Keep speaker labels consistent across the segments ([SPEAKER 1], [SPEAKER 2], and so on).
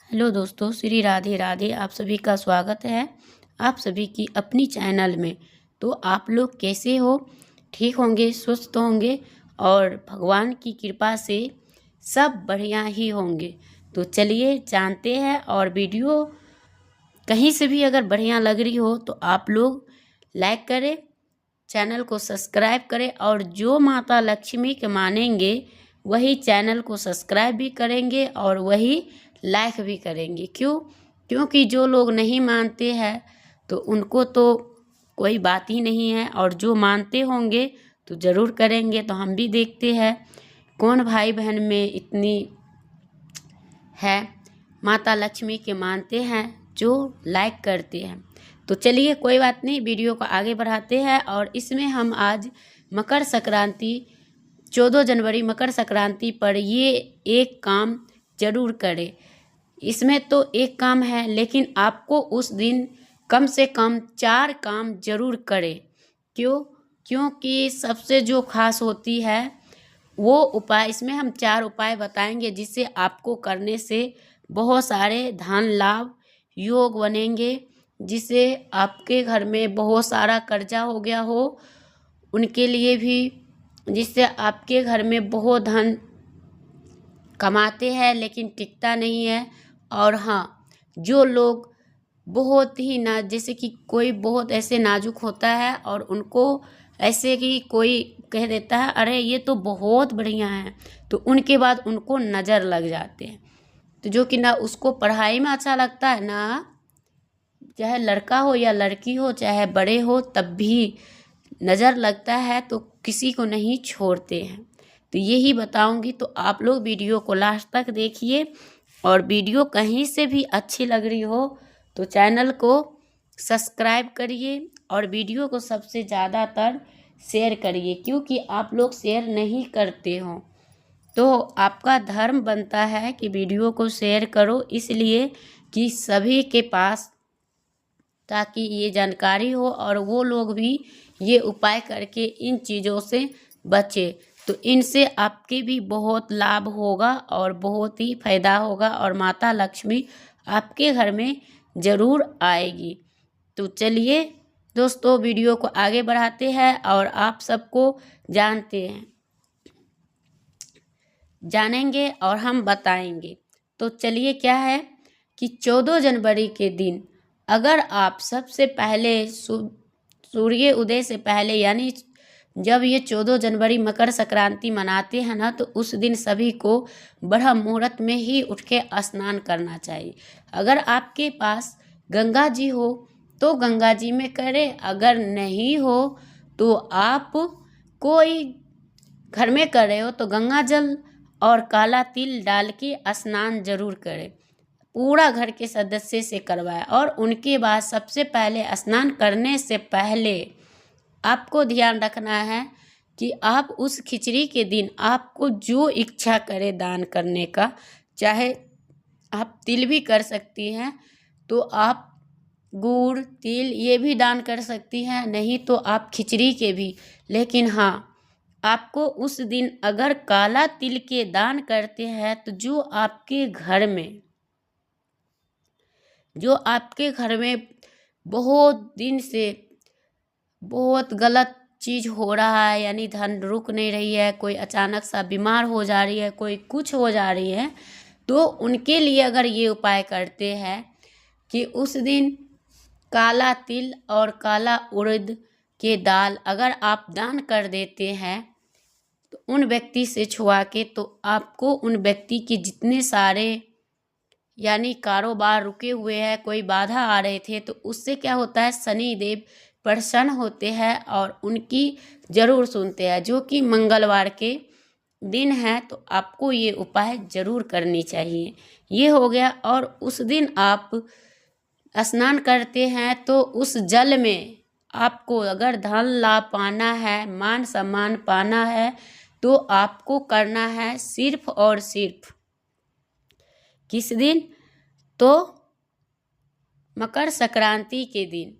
[SPEAKER 1] Hello दोस्तों, श्री राधे राधे। आप सभी का स्वागत है आप सभी की अपनी चैनल में। तो आप लोग कैसे हो? ठीक होंगे, स्वस्थ होंगे और भगवान की कृपा से सब बढ़िया ही होंगे। तो चलिए जानते हैं। और वीडियो कहीं से भी अगर बढ़िया लग रही हो तो आप लोग लाइक करें, चैनल को सब्सक्राइब करें और जो माता लक्ष्मी के मानेंगे वही चैनल को सब्सक्राइब भी करेंगे और वही लाइक भी करेंगे। क्योंकि जो लोग नहीं मानते हैं तो उनको तो कोई बात ही नहीं है, और जो मानते होंगे तो ज़रूर करेंगे। तो हम भी देखते हैं कौन भाई बहन में इतनी है माता लक्ष्मी के मानते हैं जो लाइक करते हैं। तो चलिए कोई बात नहीं, वीडियो को आगे बढ़ाते हैं। और इसमें हम आज मकर संक्रांति 14 जनवरी मकर संक्रांति पर ये एक काम जरूर करें। इसमें तो एक काम है, लेकिन आपको उस दिन कम से कम 4 काम जरूर करें। क्योंकि सबसे जो खास होती है वो उपाय, इसमें हम 4 उपाय बताएंगे जिससे आपको करने से बहुत सारे धन लाभ योग बनेंगे। जिससे आपके घर में बहुत सारा कर्जा हो गया हो उनके लिए भी, जिससे आपके घर में बहुत धन कमाते हैं लेकिन टिकता नहीं है। और हाँ, जो लोग बहुत ही जैसे कि कोई बहुत ऐसे नाजुक होता है और उनको ऐसे कि कोई कह देता है अरे ये तो बहुत बढ़िया है, तो उनके बाद उनको नज़र लग जाते हैं। तो जो कि ना उसको पढ़ाई में अच्छा लगता है, ना चाहे लड़का हो या लड़की हो, चाहे बड़े हो, तब भी नज़र लगता है तो किसी को नहीं छोड़ते हैं। तो यही बताऊंगी, तो आप लोग वीडियो को लास्ट तक देखिए। और वीडियो कहीं से भी अच्छी लग रही हो तो चैनल को सब्सक्राइब करिए और वीडियो को सबसे ज़्यादातर शेयर करिए, क्योंकि आप लोग शेयर नहीं करते हो। तो आपका धर्म बनता है कि वीडियो को शेयर करो, इसलिए कि सभी के पास, ताकि ये जानकारी हो और वो लोग भी ये उपाय करके इन चीज़ों से बचे। तो इनसे आपके भी बहुत लाभ होगा और बहुत ही फायदा होगा और माता लक्ष्मी आपके घर में ज़रूर आएगी। तो चलिए दोस्तों वीडियो को आगे बढ़ाते हैं और आप सबको जानेंगे और हम बताएंगे। तो चलिए क्या है कि 14 जनवरी के दिन अगर आप सबसे पहले सूर्य उदय से पहले, यानी जब ये 14 जनवरी मकर संक्रांति मनाते हैं ना, तो उस दिन सभी को ब्रह्म मुहूर्त में ही उठ के स्नान करना चाहिए। अगर आपके पास गंगा जी हो तो गंगा जी में करें, अगर नहीं हो तो आप कोई घर में कर रहे हो तो गंगा जल और काला तिल डाल के स्नान जरूर करें। पूरा घर के सदस्य से करवाएं। और उनके बाद सबसे पहले स्नान करने से पहले आपको ध्यान रखना है कि आप उस खिचड़ी के दिन आपको जो इच्छा करे दान करने का, चाहे आप तिल भी कर सकती हैं तो आप गुड़ तिल ये भी दान कर सकती हैं, नहीं तो आप खिचड़ी के भी। लेकिन हाँ, आपको उस दिन अगर काला तिल के दान करते हैं तो जो आपके घर में बहुत दिन से बहुत गलत चीज़ हो रहा है, यानी धन रुक नहीं रही है, कोई अचानक सा बीमार हो जा रही है, कोई कुछ हो जा रही है, तो उनके लिए अगर ये उपाय करते हैं कि उस दिन काला तिल और काला उड़द के दाल अगर आप दान कर देते हैं तो उन व्यक्ति से छुआ के, तो आपको उन व्यक्ति के जितने सारे यानी कारोबार रुके हुए हैं, कोई बाधा आ रहे थे, तो उससे क्या होता है, शनि देव प्रसन्न होते हैं और उनकी जरूर सुनते हैं। जो कि मंगलवार के दिन है तो आपको ये उपाय जरूर करनी चाहिए। ये हो गया। और उस दिन आप स्नान करते हैं तो उस जल में आपको अगर धन लाभ पाना है, मान सम्मान पाना है, तो आपको करना है सिर्फ और सिर्फ किस दिन, तो मकर संक्रांति के दिन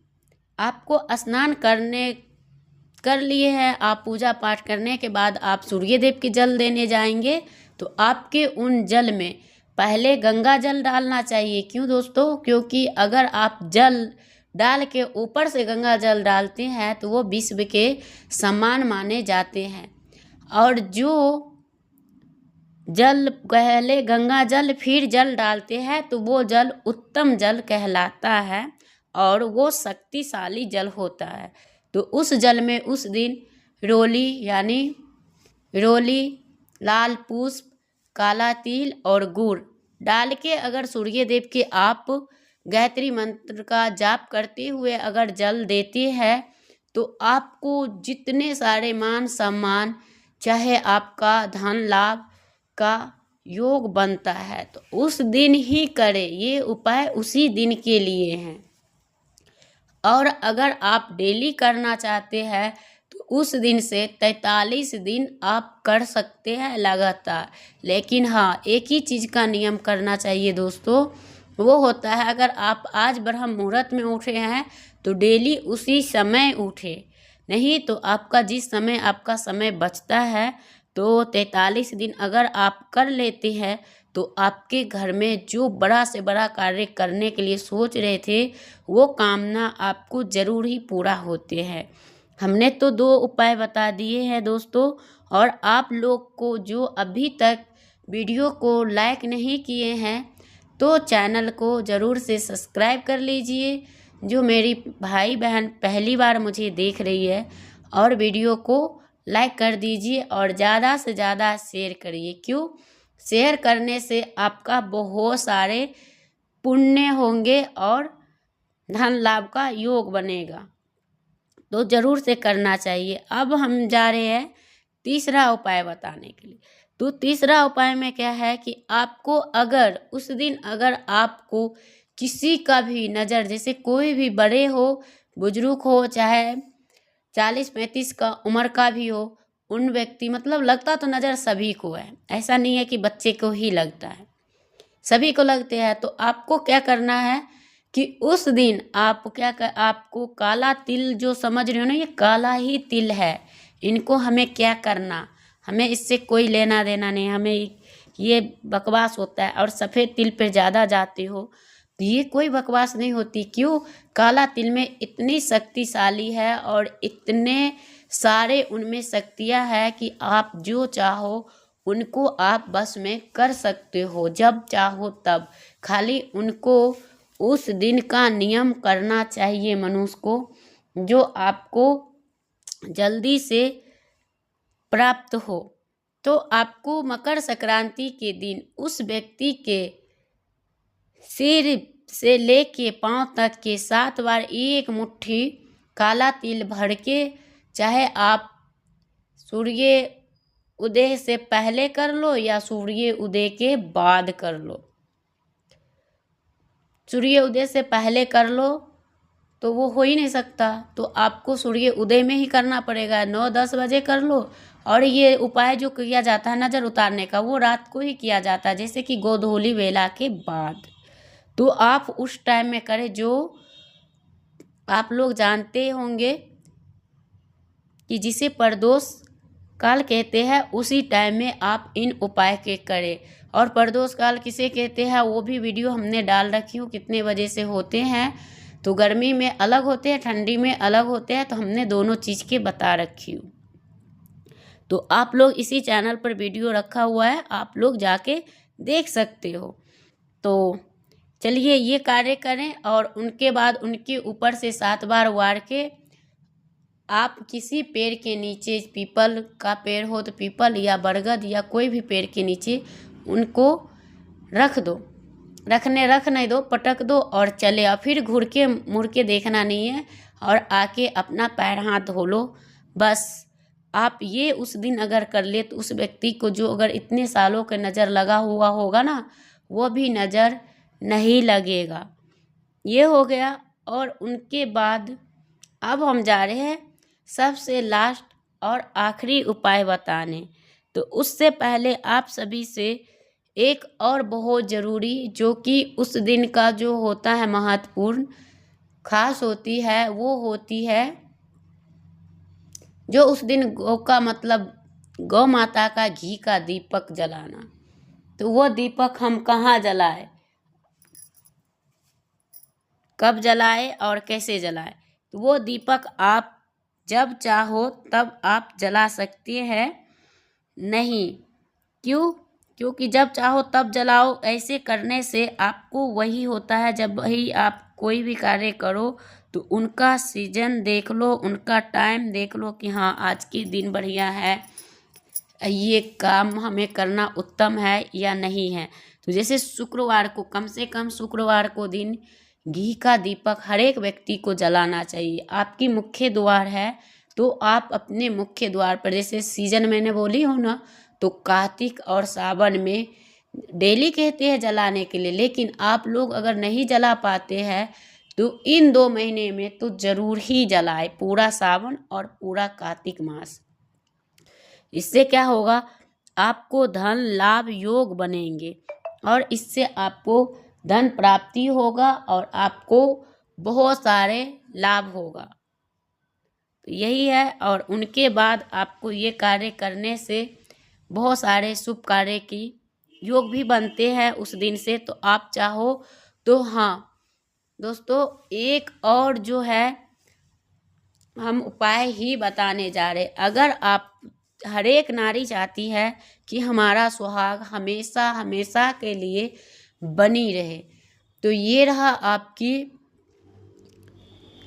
[SPEAKER 1] आपको स्नान कर लिए हैं, आप पूजा पाठ करने के बाद आप सूर्य देव के जल देने जाएंगे, तो आपके उन जल में पहले गंगा जल डालना चाहिए। क्यों दोस्तों? क्योंकि अगर आप जल डाल के ऊपर से गंगा जल डालते हैं तो वो विश्व के समान माने जाते हैं। और जो जल पहले गंगा जल फिर जल डालते हैं तो वो जल उत्तम जल कहलाता है और वो शक्तिशाली जल होता है। तो उस जल में उस दिन रोली, लाल पुष्प, काला तिल और गुड़ डाल के अगर सूर्य देव के आप गायत्री मंत्र का जाप करते हुए अगर जल देते हैं तो आपको जितने सारे मान सम्मान, चाहे आपका धन लाभ का योग बनता है। तो उस दिन ही करें, ये उपाय उसी दिन के लिए हैं। और अगर आप डेली करना चाहते हैं तो उस दिन से 43 दिन आप कर सकते हैं लगातार। लेकिन हाँ, एक ही चीज़ का नियम करना चाहिए दोस्तों, वो होता है अगर आप आज ब्रह्म मुहूर्त में उठे हैं तो डेली उसी समय उठे, नहीं तो आपका जिस समय आपका समय बचता है तो 43 दिन अगर आप कर लेते हैं तो आपके घर में जो बड़ा से बड़ा कार्य करने के लिए सोच रहे थे वो कामना आपको ज़रूर ही पूरा होते हैं। हमने तो 2 उपाय बता दिए हैं दोस्तों, और आप लोग को जो अभी तक वीडियो को लाइक नहीं किए हैं तो चैनल को ज़रूर से सब्सक्राइब कर लीजिए। जो मेरी भाई बहन पहली बार मुझे देख रही है, और वीडियो को लाइक कर दीजिए और ज़्यादा से ज़्यादा शेयर करिए। क्यों? शेयर करने से आपका बहुत सारे पुण्य होंगे और धन लाभ का योग बनेगा, तो ज़रूर से करना चाहिए। अब हम जा रहे हैं तीसरा उपाय बताने के लिए। तो तीसरा उपाय में क्या है कि आपको अगर उस दिन अगर आपको किसी का भी नज़र, जैसे कोई भी बड़े हो, बुजुर्ग हो, चाहे 40-35 का उम्र का भी हो, उन व्यक्ति मतलब लगता तो नज़र सभी को है, ऐसा नहीं है कि बच्चे को ही लगता है, सभी को लगते हैं। तो आपको क्या करना है कि उस दिन आपको काला तिल, जो समझ रहे हो ना, ये काला ही तिल है, इनको हमें क्या करना, हमें इससे कोई लेना देना नहीं, हमें ये बकवास होता है। और सफ़ेद तिल पे ज़्यादा जाते हो तो ये कोई बकवास नहीं होती। क्यों? काला तिल में इतनी शक्तिशाली है और इतने सारे उनमें शक्तियाँ हैं कि आप जो चाहो उनको आप बस में कर सकते हो, जब चाहो तब। खाली उनको उस दिन का नियम करना चाहिए मनुष्य को, जो आपको जल्दी से प्राप्त हो। तो आपको मकर संक्रांति के दिन उस व्यक्ति के सिर से लेके पांव तक के 7 बार एक मुट्ठी काला तिल भर के, चाहे आप सूर्य उदय से पहले कर लो या सूर्य उदय के बाद कर लो। सूर्य उदय से पहले कर लो तो वो हो ही नहीं सकता, तो आपको सूर्य उदय में ही करना पड़ेगा। 9-10 बजे कर लो। और ये उपाय जो किया जाता है नज़र उतारने का, वो रात को ही किया जाता है, जैसे कि गोधूली वेला के बाद। तो आप उस टाइम में करें, जो आप लोग जानते होंगे कि जिसे प्रदोष काल कहते हैं, उसी टाइम में आप इन उपाय के करें। और प्रदोष काल किसे कहते हैं वो भी वीडियो हमने डाल रखी हूँ, कितने बजे से होते हैं। तो गर्मी में अलग होते हैं, ठंडी में अलग होते हैं, तो हमने दोनों चीज़ के बता रखी हूँ। तो आप लोग इसी चैनल पर वीडियो रखा हुआ है, आप लोग जाके देख सकते हो। तो चलिए ये कार्य करें, और उनके बाद उनके ऊपर से 7 बार वार के आप किसी पेड़ के नीचे, पीपल का पेड़ हो तो पीपल या बरगद या कोई भी पेड़ के नीचे उनको रख दो, रख नहीं दो, पटक दो और चले। और फिर घुर के मुड़ के देखना नहीं है, और आके अपना पैर हाथ धो लो बस। आप ये उस दिन अगर कर ले तो उस व्यक्ति को जो अगर इतने सालों का नज़र लगा हुआ होगा ना, वो भी नज़र नहीं लगेगा। ये हो गया। और उनके बाद अब हम जा रहे हैं सबसे लास्ट और आखिरी उपाय बताने। तो उससे पहले आप सभी से एक और बहुत ज़रूरी, जो कि उस दिन का जो होता है महत्वपूर्ण खास होती है, वो होती है जो उस दिन गौ का मतलब गौ माता का घी का दीपक जलाना। तो वो दीपक हम कहाँ जलाए, कब जलाए और कैसे जलाए। तो वो दीपक आप जब चाहो तब आप जला सकते हैं। नहीं, क्यों? क्योंकि जब चाहो तब जलाओ। ऐसे करने से आपको वही होता है, जब वही आप कोई भी कार्य करो तो उनका सीजन देख लो, उनका टाइम देख लो कि हाँ आज के दिन बढ़िया है, ये काम हमें करना उत्तम है या नहीं है। तो जैसे शुक्रवार को, कम से कम शुक्रवार को दिन घी का दीपक हर एक व्यक्ति को जलाना चाहिए। आपकी मुख्य द्वार है तो आप अपने मुख्य द्वार पर, जैसे सीजन मैंने बोली हो ना, तो कार्तिक और सावन में डेली कहते हैं जलाने के लिए, लेकिन आप लोग अगर नहीं जला पाते हैं तो इन 2 महीने में तो जरूर ही जलाए, पूरा सावन और पूरा कार्तिक मास। इससे क्या होगा, आपको धन लाभ योग बनेंगे और इससे आपको धन प्राप्ति होगा और आपको बहुत सारे लाभ होगा। तो यही है। और उनके बाद आपको ये कार्य करने से बहुत सारे शुभ कार्य की योग भी बनते हैं उस दिन से। तो आप चाहो तो हाँ दोस्तों, एक और जो है हम उपाय ही बताने जा रहे। अगर आप, हर एक नारी चाहती है कि हमारा सुहाग हमेशा हमेशा के लिए बनी रहे, तो ये रहा आपकी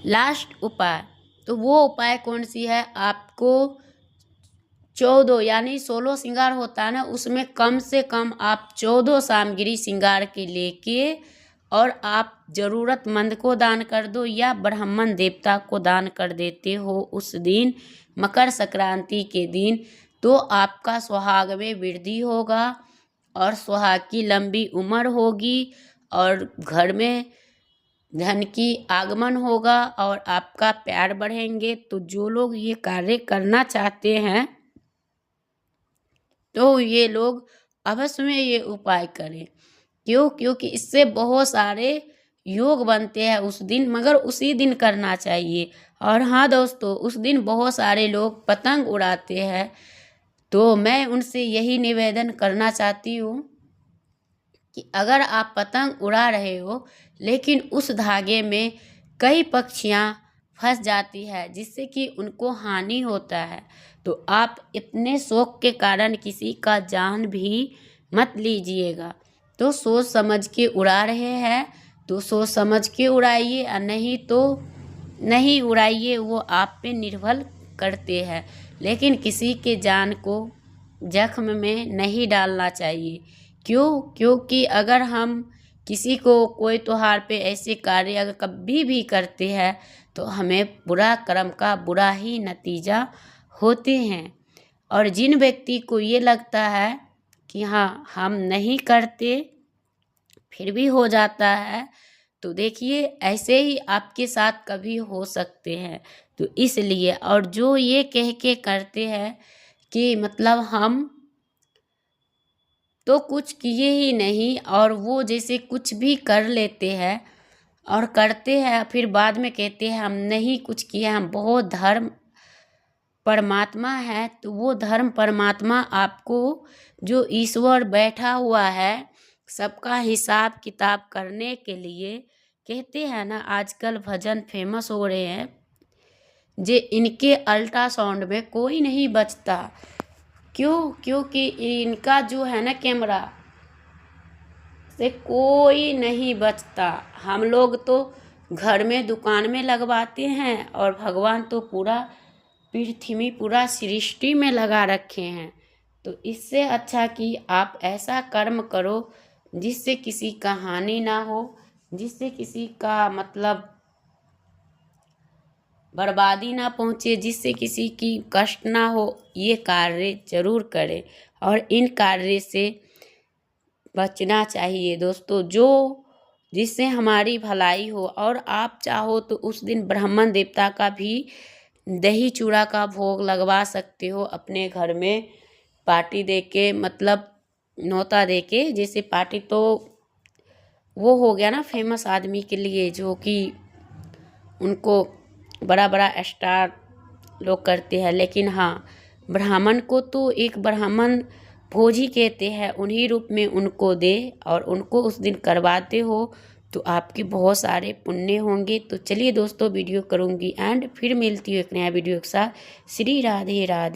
[SPEAKER 1] लास्ट उपाय। तो वो उपाय कौन सी है, आपको 14 यानी 16 श्रृंगार होता है ना, उसमें कम से कम आप 14 सामग्री श्रृंगार के लेके और आप ज़रूरतमंद को दान कर दो या ब्राह्मण देवता को दान कर देते हो उस दिन, मकर संक्रांति के दिन, तो आपका सुहाग में वृद्धि होगा और सुहाग की लंबी उम्र होगी और घर में धन की आगमन होगा और आपका प्यार बढ़ेंगे। तो जो लोग ये कार्य करना चाहते हैं तो ये लोग अवश्य में ये उपाय करें। क्यों? क्योंकि इससे बहुत सारे योग बनते हैं उस दिन, मगर उसी दिन करना चाहिए। और हाँ दोस्तों, उस दिन बहुत सारे लोग पतंग उड़ाते हैं, तो मैं उनसे यही निवेदन करना चाहती हूँ कि अगर आप पतंग उड़ा रहे हो लेकिन उस धागे में कई पक्षियाँ फंस जाती है जिससे कि उनको हानि होता है, तो आप इतने शौक के कारण किसी का जान भी मत लीजिएगा। तो सोच समझ के उड़ा रहे हैं तो सोच समझ के उड़ाइए, और नहीं तो नहीं उड़ाइए, वो आप पे निर्भर करते हैं। लेकिन किसी के जान को जख्म में नहीं डालना चाहिए। क्यों? क्योंकि अगर हम किसी को कोई त्योहार पे ऐसे कार्य अगर कभी भी करते हैं तो हमें बुरा कर्म का बुरा ही नतीजा होते हैं। और जिन व्यक्ति को ये लगता है कि हाँ हम नहीं करते फिर भी हो जाता है, तो देखिए ऐसे ही आपके साथ कभी हो सकते हैं। तो इसलिए, और जो ये कह के करते हैं कि मतलब हम तो कुछ किए ही नहीं, और वो जैसे कुछ भी कर लेते हैं और करते हैं फिर बाद में कहते हैं हम नहीं कुछ किया, हम बहुत धर्म परमात्मा है। तो वो धर्म परमात्मा आपको, जो ईश्वर बैठा हुआ है सबका हिसाब किताब करने के लिए, कहते हैं ना आजकल भजन फेमस हो रहे हैं, जे इनके अल्ट्रासाउंड में कोई नहीं बचता। क्यों? क्योंकि इनका जो है ना कैमरा से कोई नहीं बचता। हम लोग तो घर में दुकान में लगवाते हैं और भगवान तो पूरा पृथ्वी पूरा सृष्टि में लगा रखे हैं। तो इससे अच्छा कि आप ऐसा कर्म करो जिससे किसी का हानि ना हो, जिससे किसी का मतलब बर्बादी ना पहुँचे, जिससे किसी की कष्ट ना हो, ये कार्य जरूर करें। और इन कार्य से बचना चाहिए दोस्तों, जो जिससे हमारी भलाई हो। और आप चाहो तो उस दिन ब्राह्मण देवता का भी दही चूड़ा का भोग लगवा सकते हो अपने घर में, पार्टी दे के, मतलब न्योता दे के। जैसे पार्टी तो वो हो गया ना फेमस आदमी के लिए, जो कि उनको बड़ा बड़ा स्टार लोग करते हैं, लेकिन हाँ ब्राह्मण को तो एक ब्राह्मण भोज ही कहते हैं, उन्हीं रूप में उनको दे और उनको उस दिन करवाते हो तो आपके बहुत सारे पुण्य होंगे। तो चलिए दोस्तों, वीडियो करूँगी एंड फिर मिलती हूँ एक नया वीडियो के साथ। श्री राधे राधे।